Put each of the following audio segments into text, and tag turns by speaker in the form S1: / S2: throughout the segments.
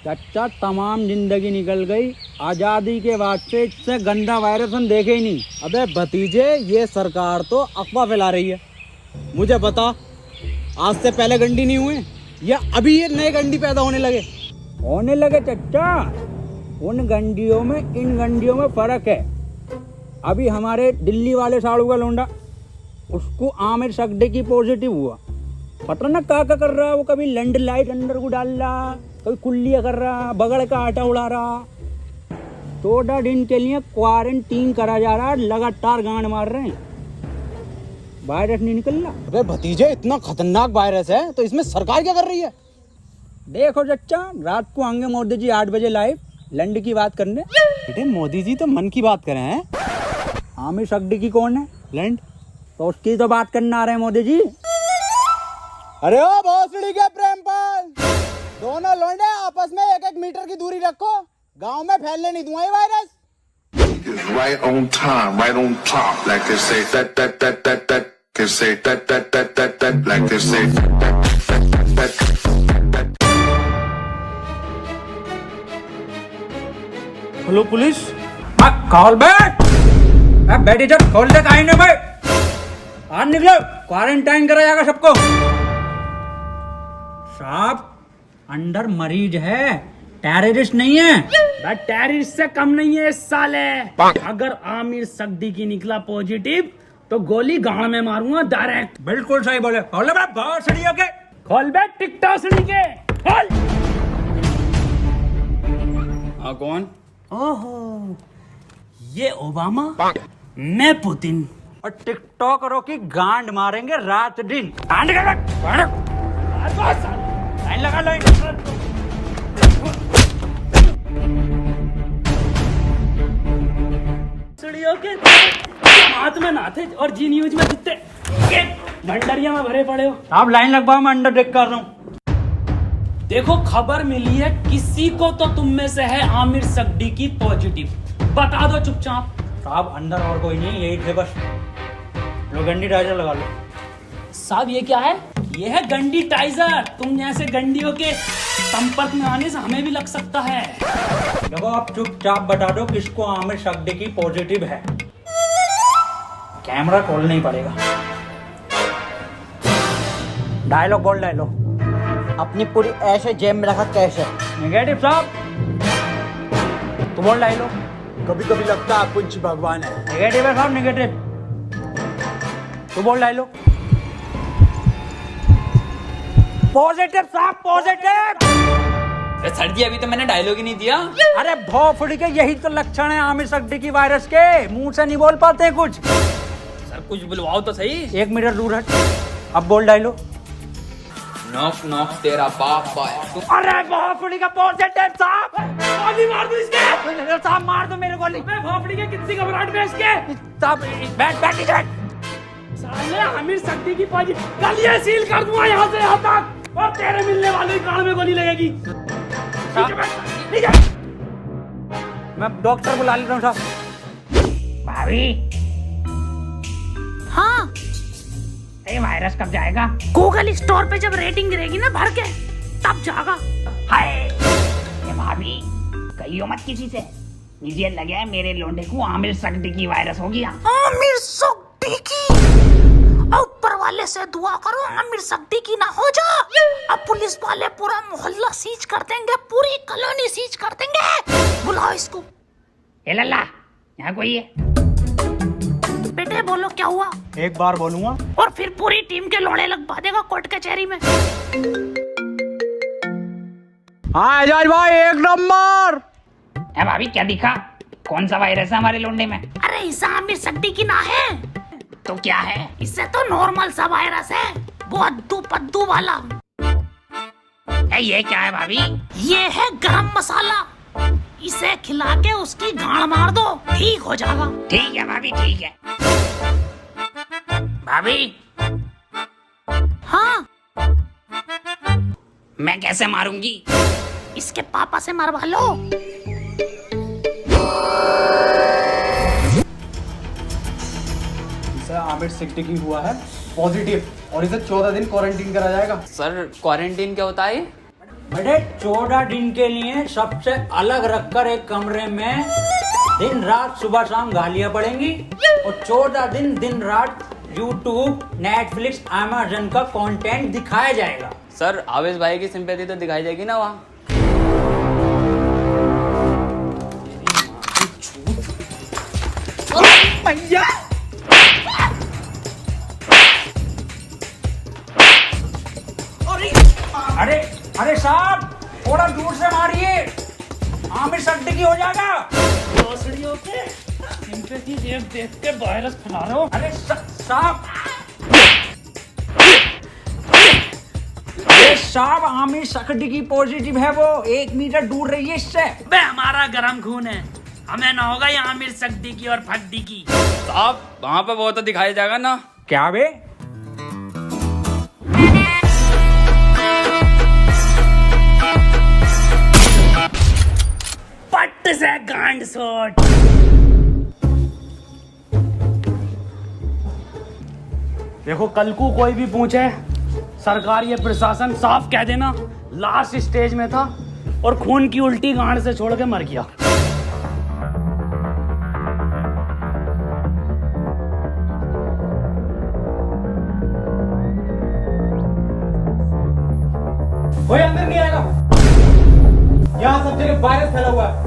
S1: चाचा तमाम जिंदगी निकल गई, आजादी के बाद से इससे गंदा वायरस हम देखे ही नहीं। अबे भतीजे, ये सरकार तो अफवाह फैला रही है। मुझे बता, आज से पहले गंडी नहीं हुए या अभी ये नए गंडी पैदा होने लगे चाचा। उन गंडियों में इन गंडियों में फर्क है। अभी हमारे दिल्ली वाले साड़ू का लोंडा, उसको आमिर सकदे की पॉजिटिव हुआ। पता ना क्या कर रहा है वो, कभी लैंड लाइट अंदर को डाल रहा, कभी कुल्लियाँ कर रहा, बगड़ का आटा उड़ा रहा। 14 दिन के लिए क्वारंटीन करा जा रहा है, लगातार गांड मार रहे हैं, वायरस नहीं निकल रहा।
S2: अबे भतीजे, इतना खतरनाक वायरस है तो इसमें सरकार क्या कर रही है?
S1: देखो चच्चा, रात को आएंगे मोदी जी 8 बजे लाइव लैंड की बात करने।
S2: बेटे, मोदी जी तो मन की बात करें हैं।
S1: आमिर सकदी की कौन है?
S2: लैंड
S1: तो उसकी तो बात करने आ रहे हैं मोदी जी।
S2: अरे ओ भोसड़ी के प्रेमपाल, दोनों लोंडे आपस में 1-1 मीटर की दूरी रखो, गांव में फैलने नहीं दूंगा ये virus.
S3: Right on time, right on top, like they say that, can say that, like they say that.
S2: Hello police.
S1: खोल बैठ, बैठी जब खोल दे काहे भाई। आज निकलो, क्वारंटाइन करा जाएगा सबको। साहब, अंदर मरीज है, टेररिस्ट नहीं है।
S4: टेररिस्ट से कम नहीं है इस साले। अगर आमिर सकदी की निकला पॉजिटिव तो गोली गांव में मारूंगा डायरेक्ट।
S1: बिल्कुल सही बोले। खोल बैठ भोसड़ियों के।
S4: खोल बैठ टिकटॉक सुनी के खोल।
S2: कौन?
S4: ओहो, ये ओबामा, मैं पुतिन।
S1: और टिकटॉकरों की गांड मारेंगे रात दिन। लाइन लगा लो।
S4: हाथ में ना थे और जी न्यूज में कितने भंडरिया में भरे पड़े हो।
S1: आप लाइन लगवाओ, मैं अंडर टेक कर रहा हूँ।
S4: देखो, खबर मिली है किसी को तो तुम में से है आमिर सकदी की पॉजिटिव, बता दो चुपचाप।
S1: साहब, अंदर और कोई नहीं, यही थे बस। लो गंडी टाइजर लगा लो।
S4: साहब, ये क्या है? ये है गंडी टाइजर। तुम जैसे गंडियों के संपर्क में आने से हमें भी लग सकता है।
S1: देखो, आप चुपचाप बता दो किसको आमिर सकदी की पॉजिटिव है। कैमरा खोलना ही पड़ेगा। डायलॉग बोल, डायलॉग।
S2: अपनी पूरी ऐसे जेब में रखा कैसे?
S1: नेगेटिव साहब, तू बोल डायलॉग।
S2: कभी कभी लगता है कुछ भगवान है।
S1: नेगेटिव है साहब, नेगेटिव। तू बोल डायलॉग। पॉजिटिव साहब, पॉजिटिव।
S5: सर जी, अभी तो मैंने डायलॉग ही नहीं दिया।
S1: अरे भोफड़ी के, यही तो लक्षण है आमिर सकदी की वायरस के। मुंह से नहीं बोल पाते कुछ।
S5: सर, कुछ बुलवाओ तो सही।
S1: 1 मीटर दूर हट। अब बोल डायलॉग।
S5: नॉक नॉक तेरा बाप है।
S1: अरे भोफड़ी का पॉजिटिव साहब।
S4: गोली मार दो इसके।
S1: साहब, मार दो मेरे गोली।
S4: मैं भोपड़ी के कितनी घबराहट में इसके।
S1: साहब, बैठ।
S4: साले आमिर सकदी की पॉजिटिव, कल ये सील कर दूंगा यहाँ से यहाँ तक, और तेरे मिलने वाले कान में गोली लगेगी।
S1: मैं डॉक्टर बुला लेता हूँ साहब।
S4: भाभी,
S6: हाँ,
S4: ये वायरस कब जाएगा?
S6: गूगल स्टोर पे जब रेटिंग गिरेगी ना भर के, तब जाएगा।
S4: हाय, ये भाभी, कहियो मत किसी से। मुझे लगा मेरे लोंडे को आमिर सकदी की वायरस हो गया।
S6: आमिर सकदी की? और ऊपर वाले से दुआ करो आमिर सकदी की ना हो जा। अब पुलिस वाले पूरा मोहल्ला सीज कर देंगे, पूरी कॉलोनी सीज कर देंगे। बुलाओ इसको।
S4: ए लल्ला, यहाँ कोई है?
S6: बेटे बोलो क्या हुआ?
S2: एक बार बोलूंगा
S6: और फिर पूरी टीम के लोड़े लगवा देगा कोर्ट कचहरी में।
S1: हाँ एजाज भाई, 1 नंबर।
S4: ए भाभी, क्या दिखा? कौन सा वायरस है हमारे लोंडे में?
S6: अरे इसे आमिर सकदी की ना है
S4: तो क्या है?
S6: इससे तो नॉर्मल सा वायरस है, वो अद्दू पद्दू वाला।
S4: ये क्या है भाभी?
S6: ये है गरम मसाला। इसे खिला के उसकी गांड मार दो, ठीक हो जाएगा।
S4: ठीक है भाभी, ठीक है। भाभी,
S6: हाँ,
S4: मैं कैसे मारूंगी?
S6: इसके पापा से मरवा लो।
S2: आमिर सकदी की हुआ है पॉजिटिव और इसे 14 दिन क्वारंटीन करा जाएगा।
S5: सर, क्वारंटीन क्या होता है?
S1: बेटे 14 दिन के लिए सबसे अलग रखकर एक कमरे में दिन रात सुबह शाम गालियां पड़ेंगी और 14 दिन रात यूट्यूब, नेटफ्लिक्स, अमेज़न का कंटेंट दिखाया जाएगा।
S5: सर आवेश भाई की सिंपैथी तो दिखाई जाएगी ना वहाँ।
S1: भैया अरे अरे साहब थोड़ा दूर से मारिए, आमिर सड्डी की हो जाएगा।
S4: भोसड़ियों पे सिंपैथी देख के वायरस फैला रहे हो।
S1: अरे साहब अरे साहब आमिर सड्डी की पॉजिटिव है, वो 1 मीटर दूर रहिए इससे।
S4: बे हमारा गरम खून है, हमें ना होगा ये आमिर सड्डी की और फड्डी की।
S5: साहब वहाँ पे वो तो दिखाया जाएगा ना।
S1: क्या बे?
S4: पट्ट से गांड शॉट। देखो कल को कोई भी पूछे, सरकार ये प्रशासन साफ कह देना लास्ट स्टेज में था और खून की उल्टी गांड से छोड़ के मर गया।
S1: कोई अंदर नहीं आएगा, यहाँ सब जगह वायरस फैला हुआ है।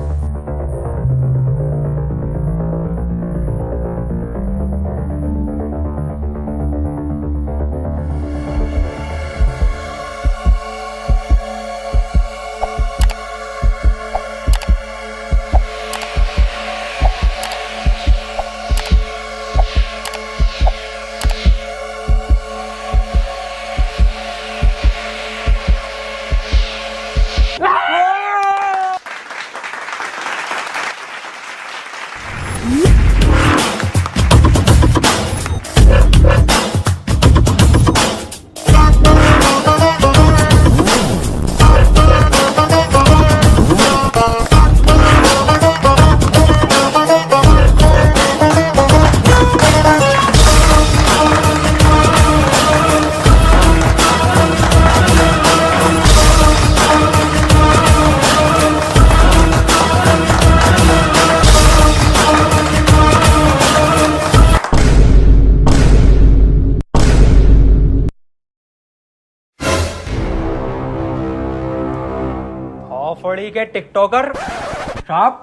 S1: फड़ी के टिकटॉकर साहब,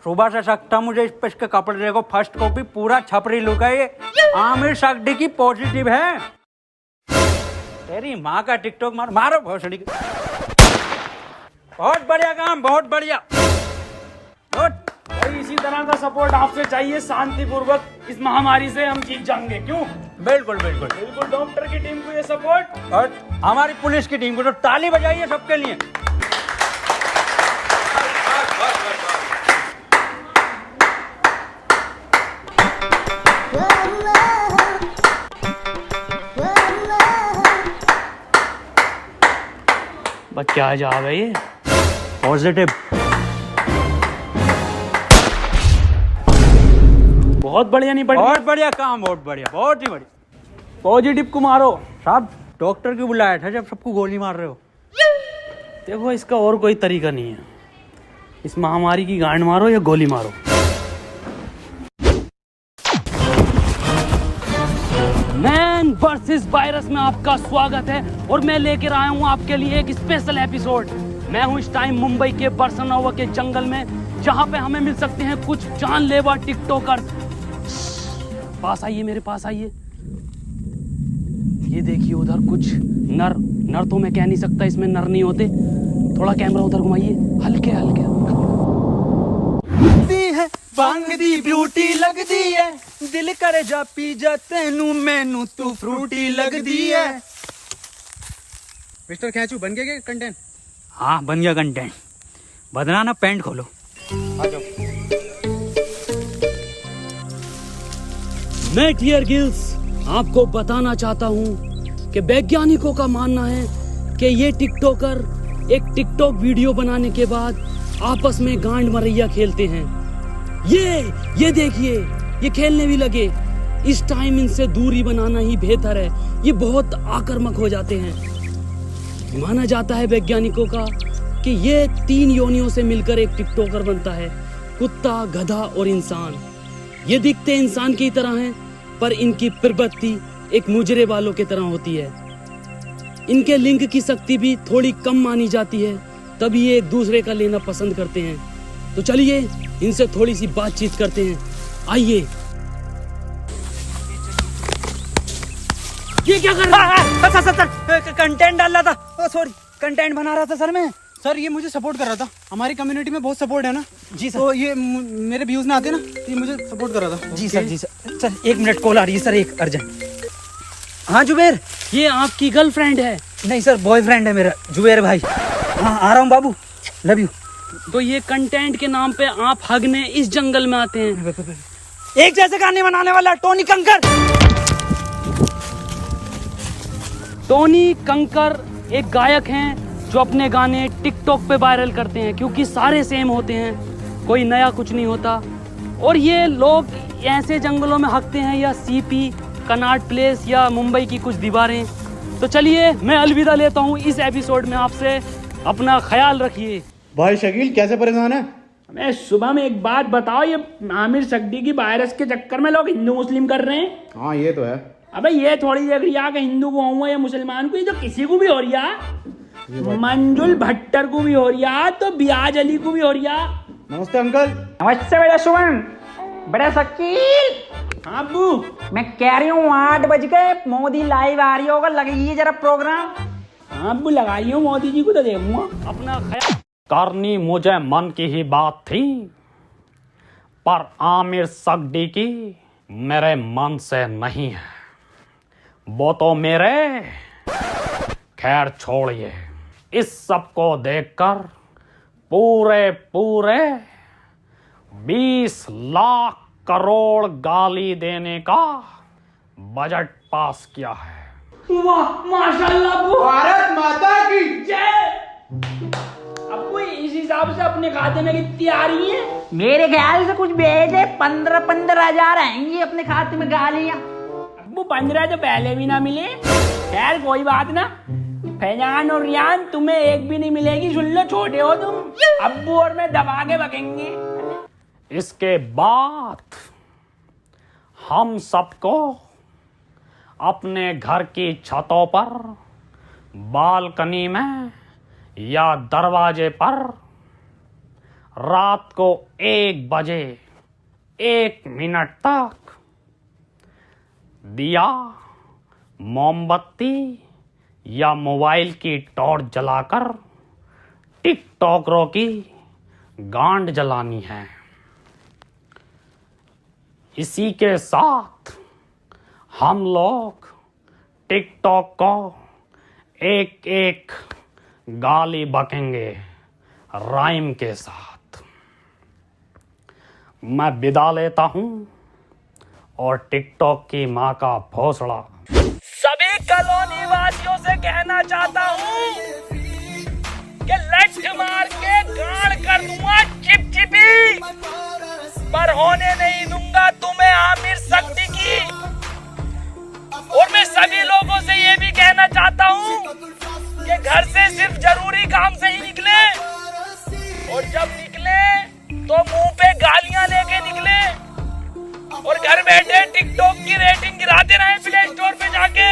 S1: सुबह से सकता मुझे इस पे इसके कपड़े देखो, फर्स्ट कॉपी पूरा छपरी लुक है ये। आमिर सड्डी की पॉजिटिव है। तेरी माँ का टिकटॉक मारो भोसड़ी की। बहुत बढ़िया काम, बहुत बढ़िया।
S4: भाई इसी तरह का सपोर्ट आपसे चाहिए, शांतिपूर्वक इस महामारी से हम जीत जाएंगे। क्यों?
S1: बिल्कुल बिल्कुल
S4: बिल्कुल डॉक्टर की टीम को ये सपोर्ट
S1: और हमारी पुलिस की टीम को तो ताली बजाइए सबके लिए।
S4: बस क्या जा है ये
S1: पॉजिटिव।
S4: बहुत बढ़िया नहीं पड़ी।
S1: बहुत बढ़िया काम, बहुत बढ़िया, बहुत ही बढ़िया। पॉजिटिव को मारो साहब, डॉक्टर क्यों बुलाया था जब सबको गोली मार रहे हो?
S4: देखो इसका और कोई तरीका नहीं है, इस महामारी की गांड मारो या गोली मारो। मैन वर्सेस वायरस में आपका स्वागत है और मैं लेकर आया हूं आपके लिए एक स्पेशल एपिसोड। मैं हूं इस टाइम मुंबई के बरसनावा के जंगल में, जहां पे हमें मिल सकते हैं कुछ जानलेवा टिकटॉकर। पास आइए, मेरे पास आइए। ये देखिए उधर कुछ नर तो मैं कह नहीं सकता, इसमें नर नहीं होते। थोड़ा कैमरा उधर घुमाइए, हल्के हल्के।
S2: है बांग दी ब्यूटी लगदी है, दिल करे जा पी जा तेनू मैनू तू फ्रूटी लगदी है। मिस्टर खैचू बन गया कंटेंट?
S1: हाँ बन गया कंटेंट। बदना ना, पैंट खोलो।
S2: आ जाओ।
S4: मैं क्लियर गिल्स आपको बताना चाहता हूं कि वैज्ञानिकों का मानना है कि ये टिकटॉकर एक टिकटॉक वीडियो बनाने के बाद आपस में गांड मरैया खेलते हैं। ये देखिए, ये खेलने भी लगे। इस टाइम इनसे दूरी बनाना ही बेहतर है, ये बहुत आक्रामक हो जाते हैं। माना जाता है वैज्ञानिकों का कि ये 3 योनियों से मिलकर एक टिकटॉकर बनता है, कुत्ता, गधा और इंसान। ये दिखते इंसान की तरह हैं, पर इनकी प्रवृत्ति एक मुजरे वालों की तरह होती है। इनके लिंग की शक्ति भी थोड़ी कम मानी जाती है, तभी ये एक दूसरे का लेना पसंद करते हैं। तो चलिए इनसे थोड़ी सी बातचीत करते हैं, आइए। ये क्या कर रहा है?
S1: सर कंटेंट डाल रहा था, सॉरी कंटेंट बना रहा था सर मैं। सर ये मुझे सपोर्ट कर रहा था, हमारी कम्युनिटी में बहुत सपोर्ट है ना जी सर। तो ये मेरे व्यूज ना आते ना, ये मुझे सपोर्ट कर रहा था। जी सर, जी सर। सर 1 मिनट कॉल आ रही है सर, एक अर्जेंट। हाँ जुबेर,
S4: ये आपकी गर्लफ्रेंड है?
S1: नहीं सर बॉयफ्रेंड है मेरा, जुबेर भाई। हाँ आ रहा हूँ बाबू, लव यू।
S4: तो ये कंटेंट के नाम पे आप हगने इस जंगल में आते हैं?
S1: एक जैसे गाने बनाने वाला टोनी कंकर।
S4: टोनी कंकर एक गायक हैं जो अपने गाने टिकटॉक पे वायरल करते हैं, क्योंकि सारे सेम होते हैं, कोई नया कुछ नहीं होता। और ये लोग ऐसे जंगलों में हकते हैं, या सीपी, कनॉट प्लेस या मुंबई की कुछ दीवारें। तो चलिए मैं अलविदा लेता हूँ इस एपिसोड में आपसे। अपना ख्याल रखिए।
S2: भाई शकील कैसे परेशान है?
S7: मैं सुबह में एक बात बताओ, ये आमिर सक्दी की वायरस के चक्कर में लोग हिंदू मुस्लिम कर रहे हैं।
S2: हाँ ये तो है।
S7: अबे ये थोड़ी देख रही है कि हिंदू को हुआ या मुसलमान को, ये तो किसी को भी हो रही है। मंजुल भट्टर को भी हो रही है, तो बियाज अली को भी हो रही है।
S2: नमस्ते अंकल।
S8: नमस्ते बेटा सुमन, बड़ा शकील।
S7: हाँ अब्बू,
S8: मैं कह रही हूँ 8 बज गए, मोदी लाइव आ रही होगा, लगाइए जरा प्रोग्राम।
S7: हाँ अब्बू लगाई हूँ, मोदी जी को तो देखूंगा।
S4: अपना ख्याल।
S9: करनी मुझे मन की ही बात थी, पर आमिर सक्दी की मेरे मन से नहीं है। वो तो मेरे, खैर छोड़िए। इस सब को देखकर पूरे 20 लाख करोड़ गाली देने का बजट पास किया है।
S7: वाह माशाल्लाह अब्बू,
S2: भारत माता की
S7: जय। अब्बू इस हिसाब से अपने खाते में कितनी आ रही है?
S8: मेरे ख्याल से कुछ भेजे 15 हजार आएंगी अपने खाते में गालियाँ।
S7: अब्बू 15 तो पहले भी ना मिले। खैर कोई बात ना, फैजान और रियान तुम्हें एक भी नहीं मिलेगी, सुन लो, छोटे हो तुम। अब्बू और मैं दबा के बकेंगे।
S9: इसके बाद हम सबको अपने घर की छतों पर, बालकनी में या दरवाजे पर रात को 1 बजे 1 मिनट तक दिया, मोमबत्ती या मोबाइल की टॉर्च जलाकर टिकटॉकरों की गांड जलानी है। इसी के साथ हम लोग टिकटॉक को एक गाली बकेंगे राइम के साथ। मैं विदा लेता हूं और टिकटॉक की मां का भोसड़ा
S4: सभी कॉलोनी वासियों से कहना चाहता हूँ कि लठ मार के गाड़ कर दूंगा चिपचिपी, पर होने नहीं दूंगा तुम्हें आमिर सक्दी की। और मैं सभी लोगों से ये भी कहना चाहता हूँ कि घर से सिर्फ जरूरी काम से ही निकले, और जब निकले तो मुंह पे गालियां लेके निकले, और घर बैठे टिकटॉक की रेटिंग गिराते रहे प्ले स्टोर पे जाके।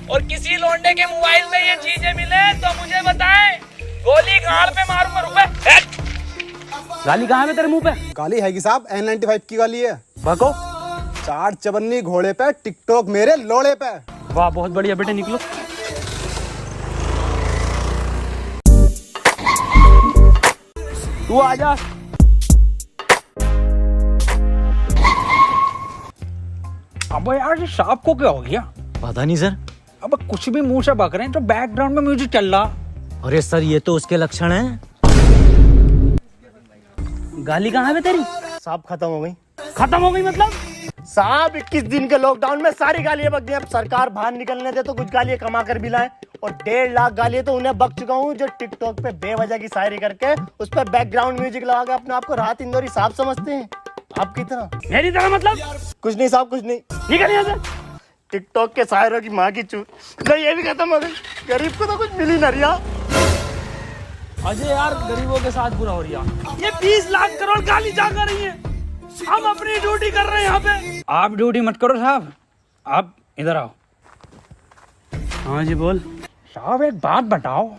S4: और किसी लौंडे के मोबाइल में ये चीजें मिले तो मुझे बताएं, गोली गाड़ पे मारूंगा। रुपए
S1: गाली कहाँ है तेरे मुंह पे?
S2: गाली है कि साहब N95 की गाली है।
S1: भको।
S2: 4 चवन्नी घोड़े पे, टिकटॉक मेरे लोड़े पे।
S1: वाह बहुत बढ़िया बेटे, निकलो।
S7: तू आजा।
S1: अब यार ये सांप को क्या हो गया?
S10: पता नहीं सर।
S1: अब कुछ भी मुंह से बक रहे हैं, तो बैकग्राउंड में म्यूजिक चल रहा।
S10: अरे सर ये तो उसके लक्षण हैं।
S1: गाली कहाँ है तेरी?
S11: साहब खत्म हो गई।
S1: खत्म हो गई मतलब?
S11: साहब 21 दिन के लॉकडाउन में सारी गालियां बक गई। अब सरकार बाहर निकलने दे तो कुछ गालियां कमा कर भी लाए, और 1.5 लाख गालियां तो उन्हें बक चुका हूँ जो टिकटॉक पे बेवजह की शायरी करके उस पर बैकग्राउंड म्यूजिक लगा के अपने आप को राहत इंदौरी साहब समझते हैं। आपकी तरह?
S1: मेरी तरह मतलब?
S11: कुछ नहीं साहब, कुछ नहीं।
S1: ठीक है यहाँ से।
S11: टिकटॉक के शायरों की माँ की चूत। ये भी खत्म हो गई। गरीब को तो कुछ मिली ना रिया।
S4: अजय यार गरीबों के साथ बुरा हो रहा। ये 20 लाख करोड़ गाली जा कर रही है, हम अपनी ड्यूटी कर रहे हैं यहाँ पे।
S1: आप ड्यूटी मत करो साहब, आप इधर आओ।
S4: हाँ जी बोल।
S1: साहब एक बात बताओ,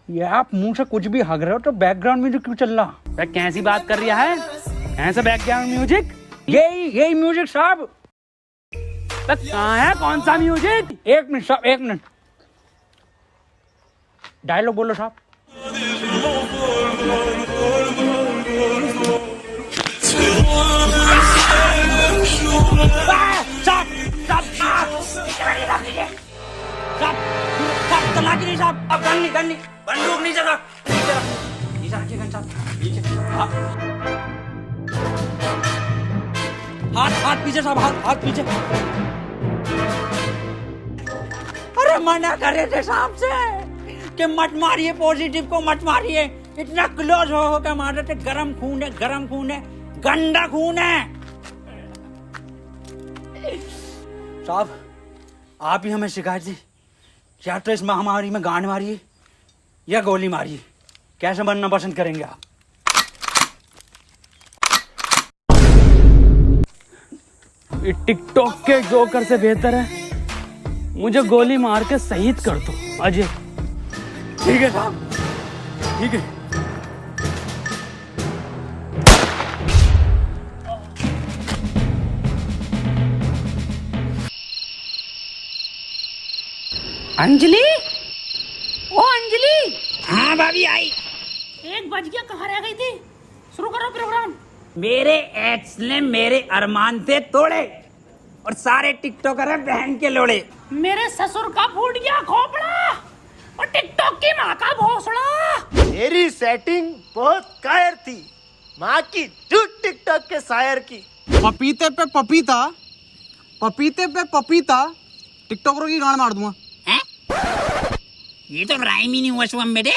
S1: ये आप मुंह से कुछ भी हग रहे हो तो बैकग्राउंड म्यूजिक क्यों चल रहा?
S4: कैसी बात कर रहा है? ऐसा बैकग्राउंड म्यूजिक?
S1: यही म्यूजिक साहब।
S4: कहाँ है, कौन सा म्यूजिक?
S1: एक मिनट साहब, एक मिनट। डायलॉग बोलो साहब।
S4: अब गन बंदूक नीचे रख, नीचे रखिए गन साहब, नीचे। हाथ पीछे साहब, हाथ पीछे।
S1: अरे मना करे थे साहब से कि मत मारिए, पॉजिटिव को मत मारिए। इतना क्लोज हो के मार रहे थे। गरम खून है, गंदा खून है। साहब आप ही हमें शिकायत दी, या तो इस महामारी में गांड मारिए या गोली मारिए, कैसे बनना पसंद करेंगे आप?
S4: टिकटॉक के जोकर से बेहतर है मुझे गोली मार के शहीद कर दो अजय।
S1: ठीक है साहब, ठीक है।
S6: अंजलि, ओ अंजलि।
S8: हाँ भाभी आई।
S6: 1 बज गया, कहाँ रह गई थी? शुरू करो प्रोग्राम।
S8: मेरे एक्स ने मेरे अरमान थे तोड़े और सारे टिकटॉकर हैं बहन के लोड़े।
S6: मेरे ससुर का फूट गया खोपड़ा और टिकटॉक की माँ का भोसड़ा।
S11: मेरी सेटिंग बहुत कायर थी, माँ की झूठ टिकटॉक के शायर की।
S2: पपीते पे पपीता, पपीते पे पपीता, टिकटॉकरों की गांड मार दूंगा।
S8: ये तो राइम ही नहीं हुआ शुभम बेटे।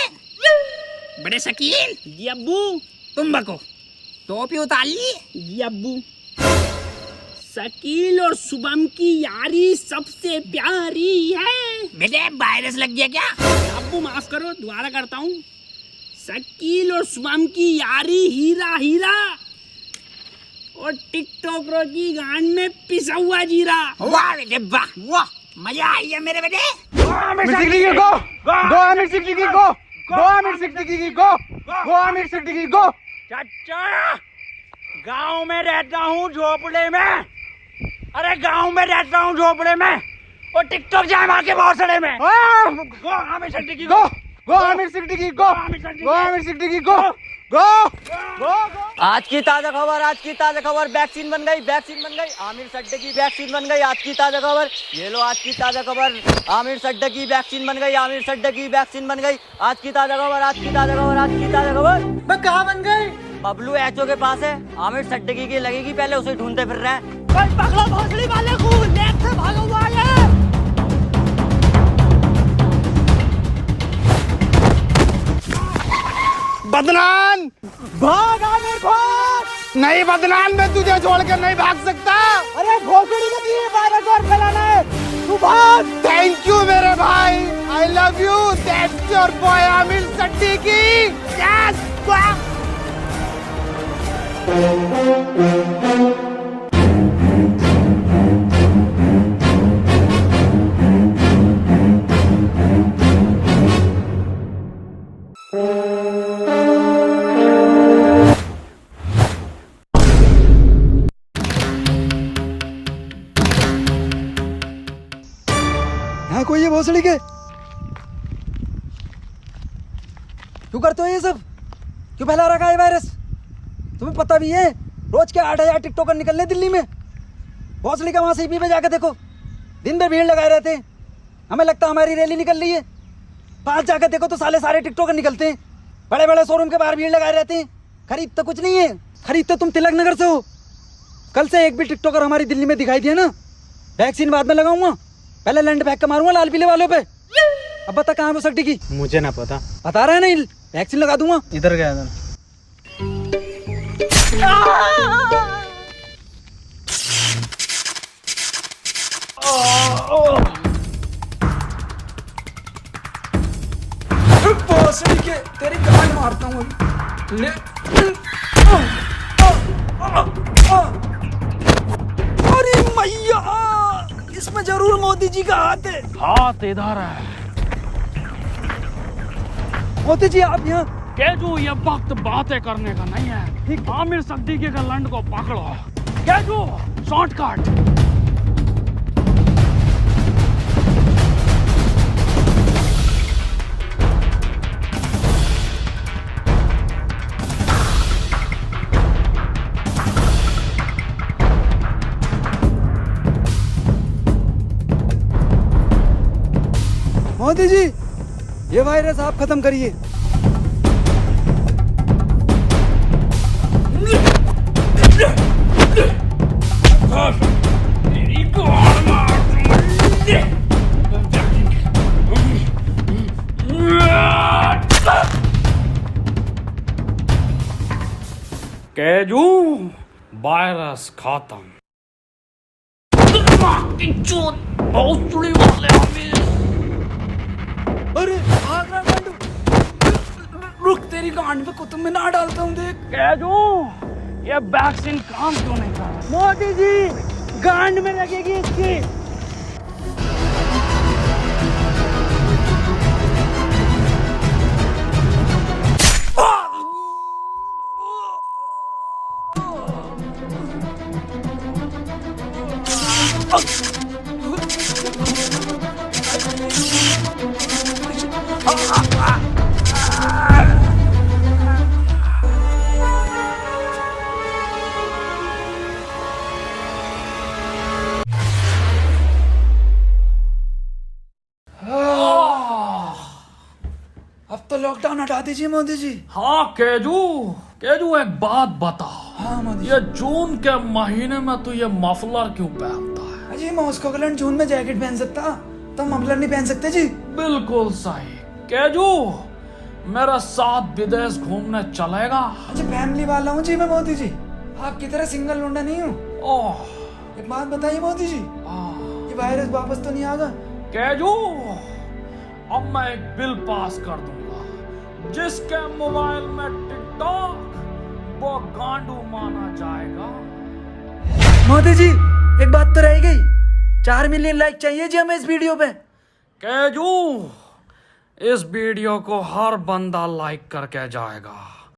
S8: बड़े शकील जी अब्बू, तुम बको टोपी उतार ली जी अब्बू।
S7: शकील और शुभम की यारी सबसे प्यारी है।
S8: बेटे वायरस लग गया क्या?
S7: अब्बू माफ करो, दोबारा करता हूँ। शकील और शुभम की यारी हीरा हीरा और टिकटॉकरों की गांड में पिसा हुआ जीरा।
S8: वाह बेटे वाह, वाह मजा आई है मेरे बेटे।
S1: चाचा गांव में रहता हूँ झोपड़े में, अरे गांव में रहता हूँ झोपड़े में और टिकटॉक जाए मार के भौसड़े में। गो आमिर सिद्दीकी गो, गो आमिर सिद्दीकी गो, गो आमिर सिद्दीकी गो, गो गो। आज की ताजा खबर, वैक्सीन बन गई, आमिर सड्डे की वैक्सीन बन गई। आज की ताजा खबर, ये लो आज की ताजा खबर, आमिर सड्डे की वैक्सीन बन गई, आज की ताजा खबर। मैं कहाँ बन गई? बबलू एचओ के पास है, आमिर सड्डे की लगेगी, पहले उसे ढूंढते फिर रहे हैं।
S6: पकड़ो भोसड़ी वाले को, लेक से भागा हुआ है।
S2: बदनाम भाग, आमिर भाग। नहीं बदनाम, मैं तुझे छोड़कर नहीं भाग सकता। अरे भोसड़ी का दिए वायरस और फैलाना है, तू भाग। थैंक यू मेरे भाई, I love you. That's your boy Aamir Siddiqui. Yes
S1: है कोई ये भोसड़ी के? क्यों करते हो ये सब? क्यों फैला रखा है वायरस? तुम्हें पता भी है रोज के 8,000 टिकटॉकर निकलने दिल्ली में। भोसड़ी का वहां सीपी पे जाकर देखो, दिन भर भीड़ लगाए रहते हैं। हमें लगता है हमारी रैली निकल रही है। पास जाकर देखो तो सारे टिकटॉकर निकलते हैं। बड़े बड़े शोरूम के बाहर भीड़ लगाए रहते हैं। खरीद तो कुछ नहीं है, खरीद तो तुम तिलक नगर से हो। कल से एक भी टिकटॉकर हमारी दिल्ली में दिखाई दिया ना, वैक्सीन बाद में लगाऊंगा, पहले लैंड फेंक के मारूंगा लाल पीले वालों पे। अब बता कहाँ है वो सट्टी की?
S2: मुझे ना पता।
S1: बता रहा है नहीं, वैक्सीन लगा दूंगा।
S2: इधर गया था। भोसड़ी के तेरी गांड मारता हूँ ले अरे मैया, इसमें जरूर मोदी जी का हाथ है।
S9: हाथ इधर है।
S2: मोदी जी आप यहाँ।
S9: केजू, ये वक्त बातें करने का नहीं है। आमिर सिद्दीकी के लंड को पकड़ो। केजू, शॉर्टकट।
S2: मोदी जी, ये वायरस आप खत्म करिए।
S9: केजू, वायरस खत्म।
S2: अरे भाग रहा गांडू, रुक तेरी गांड पे कुतुब मीनार डालता हूँ देख।
S9: केजू, ये वैक्सीन काम क्यों नहीं कर रहा?
S2: मोदी जी, गांड में लगेगी इसकी। अब तो लॉकडाउन हटा दीजिए मोदी जी।
S9: हाँ केजू, केजू एक बात बता।
S2: हाँ मोदी
S9: ये जून के महीने में तू ये मफलर क्यों पहनता है?
S2: जी, मॉस्को का जून में जैकेट पहन सकता, तो मफलर नहीं पहन सकते जी।
S9: बिल्कुल सही। केजू, मेरा साथ विदेश घूमने चलेगा?
S2: अच्छा, फैमिली वाला हूँ जी मैं मोदी जी, आपकी तरह सिंगल लौंडा नहीं हूँ।
S9: ओह,
S2: एक बात बताइए मोदी जी, ये वायरस वापस तो नहीं आएगा?
S9: केजू, अब मैं एक बिल पास कर दूंगा, जिसके मोबाइल में टिकटॉक वो गांडू माना जाएगा।
S2: मोदी जी, एक बात तो रह गई, 4 मिलियन लाइक चाहिए जी हमें इस वीडियो पे।
S9: केजू, इस वीडियो को हर बंदा लाइक करके जाएगा।